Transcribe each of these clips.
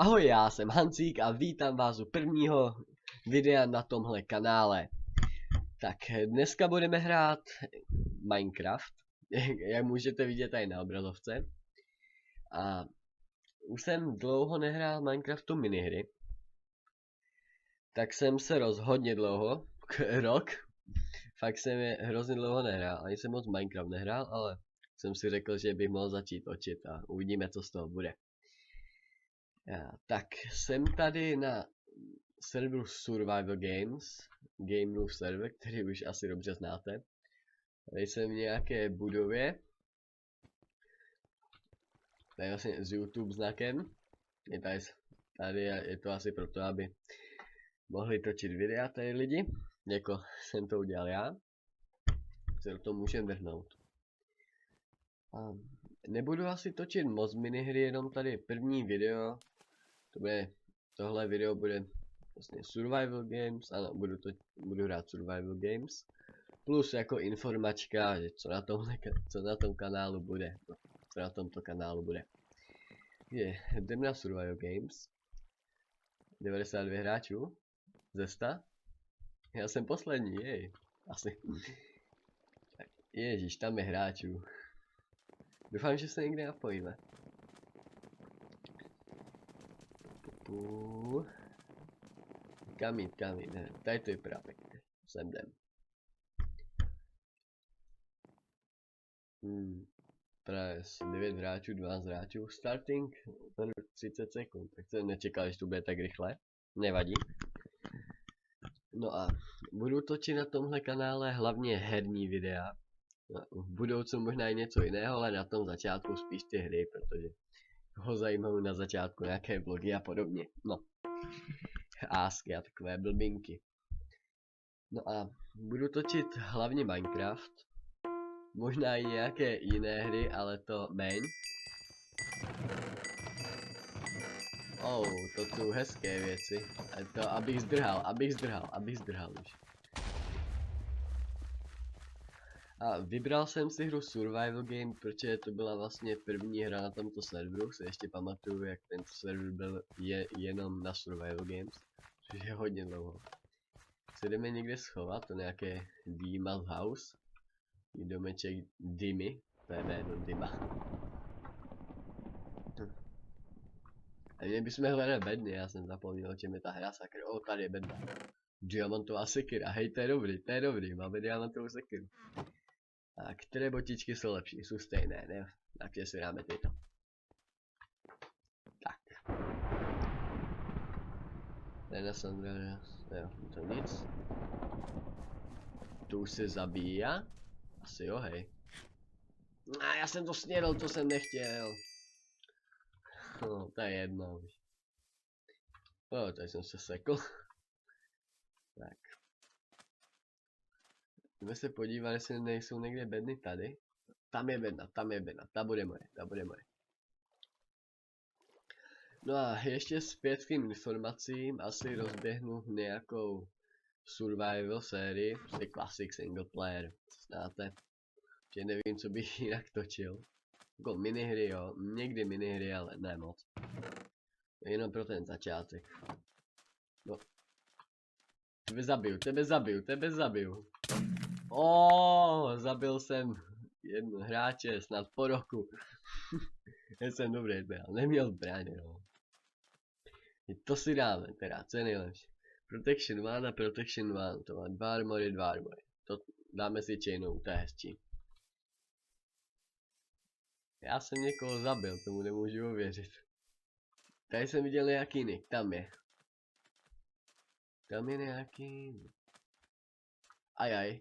Ahoj, já jsem Hancík a vítám vás u prvního videa na tomhle kanále. Tak dneska budeme hrát Minecraft, jak můžete vidět tady na obrazovce. A už jsem dlouho nehrál Minecraftu minihry. Tak jsem se hodně dlouho, rok, fakt jsem je hrozně dlouho nehrál, ani jsem moc Minecraft nehrál, ale jsem si řekl, že bych mohl začít točit a uvidíme, co z toho bude. Tak jsem tady na serveru Survival Games, Game Room server, který už asi dobře znáte. Tady jsem v nějaké budově. Tady vlastně s YouTube znakem. Tady je to asi proto, aby mohli točit videa tady lidi, jako jsem to udělal já. Se do toho můžeme vrhnout. A nebudu asi točit moc minihry, jenom tady první video. Tohle video bude vlastně Survival Games, ano, budu hrát Survival Games. Plus jako informačka, že co na tom kanálu bude. Co na tomto kanálu bude. Jdem na Survival Games. 92 hráčů. Ze 100. Já jsem poslední, jej. Asi. Ježíš, tam je hráčů. Doufám, že se někde napojíme. Kam jít, ne, tady to vypadá pěkně. Sem jdem. Právě 9 hráčů, 12 hráčů. Starting 30 sekund. Tak jsem nečekal, že to bude tak rychle. Nevadí. No a budu točit na tomhle kanále hlavně herní videa. V budoucnu možná i něco jiného, ale na tom začátku spíš ty hry, protože ho zajímají na začátku nějaké vlogy a podobně. No. Ásky a takové blbinky. No a budu točit hlavně Minecraft. Možná i nějaké jiné hry, ale to méně. To jsou hezké věci. A to abych zdrhal už. A vybral jsem si hru Survival Game, protože to byla vlastně první hra na tomto serveru. Se ještě pamatuju, jak tento server byl jenom na Survival Games. Což je hodně dlouho. Se jdeme někde schovat, to nějaké Dima's House. Domeček Dimy, to je jméno Dyma. A měli bychom hledat bedny, já jsem zapomněl, o čem je ta hra, sakr. Tady je bedna. Diamantová sekira, hej, to je dobrý, máme diamantovou sekiru. A které botičky jsou lepší? Jsou stejné, ne? Takže si dáme tyto. Tak. Renas Andreas, jo, to nic. Tu se zabíjá? Asi jo, hej. Já jsem to snědl, to jsem nechtěl. To je jedno už. Tady jsem se sekl. Tak. Jdeme se podívat, jestli nejsou někde bedny tady. Tam je bedna, ta bude moje. No a ještě zpět k tím informacím, asi rozběhnu nějakou survival sérii, prostě classic single player, znáte. Že nevím, co bych jinak točil. Jako minihry, jo, někdy minihry, ale ne moc. Jenom pro ten začátek. No. Tebe zabiju. Zabil jsem jednu hráče, snad po roku. Já jsem dobrý, ale neměl zbraně, no. To si dáme, teda, co je nejlepší. Protection 1 a Protection 1, to má 2 armory. To dáme si chainou, to je hezčí. Já jsem někoho zabil, tomu nemůžu uvěřit. Tady jsem viděl nějaký nick, tam je. Tam je nějaký... Ajaj.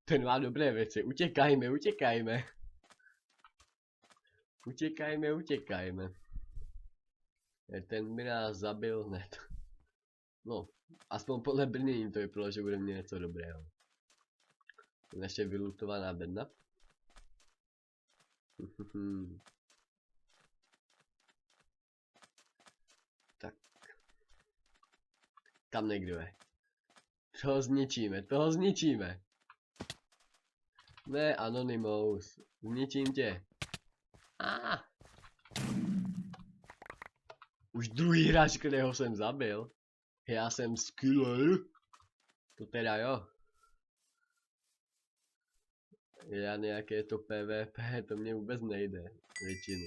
Ten má dobré věci, utěkajme. Utěkajme. Ten by nás zabil, ne to. No, aspoň podle brnění to vypadalo, že bude mít něco dobrého. Ještě vylutovaná bedna. Tak. Tam někdo je. Toho zničíme. Ne, Anonymous. Zničím tě. Už druhý hráč, kterého jsem zabil. Já jsem skiller. To teda jo. Já nějaké to PvP, to mě vůbec nejde. Většinu.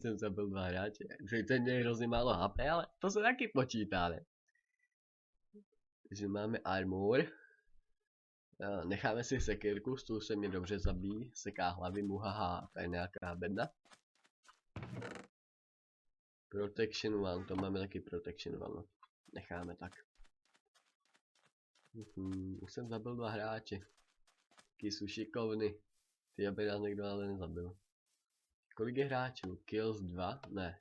Jsem zabil 2 hráče. Ten měl hrozně málo HP, ale to se taky počítá, ne? Takže máme armor. Necháme si sekírku, s tou se mě dobře zabíjí. Seká hlavy, muhaha, to je nějaká bedna. Protection one, to máme taky protection one. Necháme tak. Už jsem zabil 2 hráče. Taky jsou šikovny. Ty, aby nás někdo ale nezabil. Kolik je hráčů? Kills 2? Ne.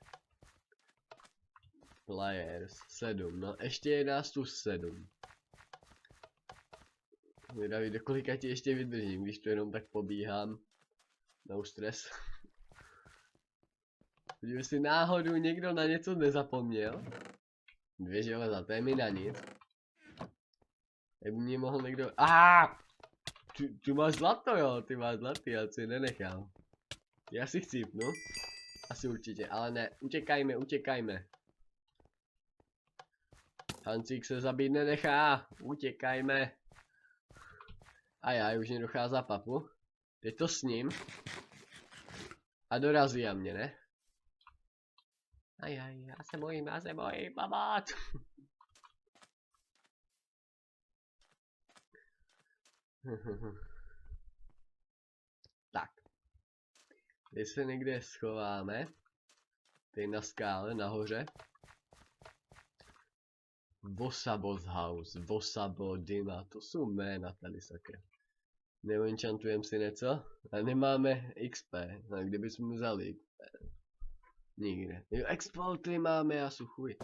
Players 7, no ještě je nás tu 7. Vydavý, do kolika ti ještě vydržím, když to jenom tak pobíhám. No stres. Kdyby si náhodou někdo na něco nezapomněl. 2 železa, to je mi na nic. Kdyby mě mohl někdo... Tu máš zlato, jo, ty máš zlatý, já si nenechám. Já si chcípnu. Asi určitě, ale ne, utěkajme, utěkajme. Hancík se zabít nenechá, utěkajme. Už mě dochází papu. Teď to s ním. A dorazí a mě, ne? Já se bojím, babát. Tak. Teď se někde schováme. Tady na skále, nahoře. Vosabo's house, Vosabo, Dina, to jsou jména tady sakra. Neenchantujeme si něco? A nemáme XP, a kdybychom vzali XP? Nikde. Jo, exploity máme, já jsou chuj.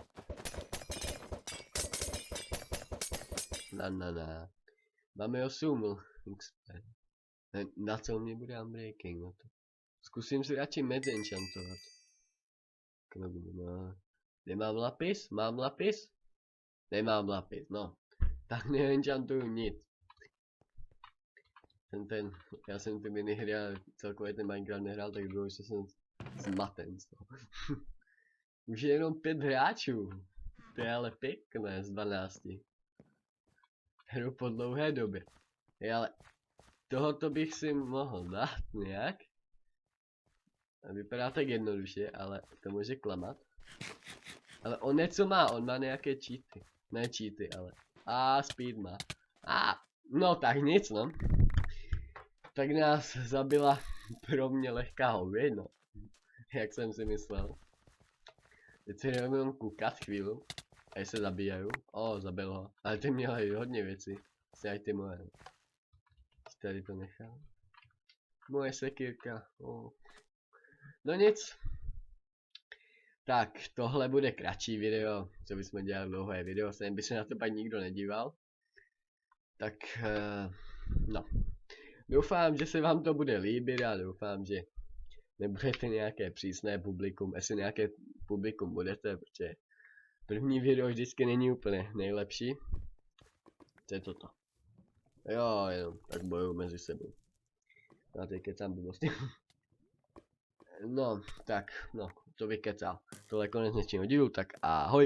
Na. Máme 8 XP. Na co mě bude unbreaking, no to. Zkusím si radši medz enchantovat. No. Nemám lapis? Mám lapis? Nemám lapis, no. Tak neenchantuju nic. Já jsem ty minihry a celkově ten Minecraft nehrál, tak bylo, že jsem zmaten z toho. Už je jenom 5 hráčů. To je ale pěkné z 12. Hru po dlouhé době. Ale tohoto bych si mohl dát nějak. A vypadá tak jednoduše, ale to může klamat. Ale on něco má, on má nějaké cheaty. Ne cheaty, ale... speed má. No tak nic, no. Tak nás zabila pro mě lehká hově, no. Jak jsem si myslel. Teď si jenom koukat chvíli. A se zabíjají. Zabil ho. Ale ty měli hodně věcí. Asi ty moje. Tady to nechal. Moje sekírka. No nic. Tak, tohle bude kratší video. Co bychom dělali dlouhé video. Sem by se na to pak nikdo nedíval. Tak, no. Doufám, že se vám to bude líbit a doufám, že nebudete nějaké přísné publikum, jestli nějaké publikum budete, protože první video vždycky není úplně nejlepší. Co je toto? Jo, jenom tak bojuju mezi sebou. A teď kecám blbosti. No, tak, to vykecal. Tohle konec dnešního dílu, tak ahoj.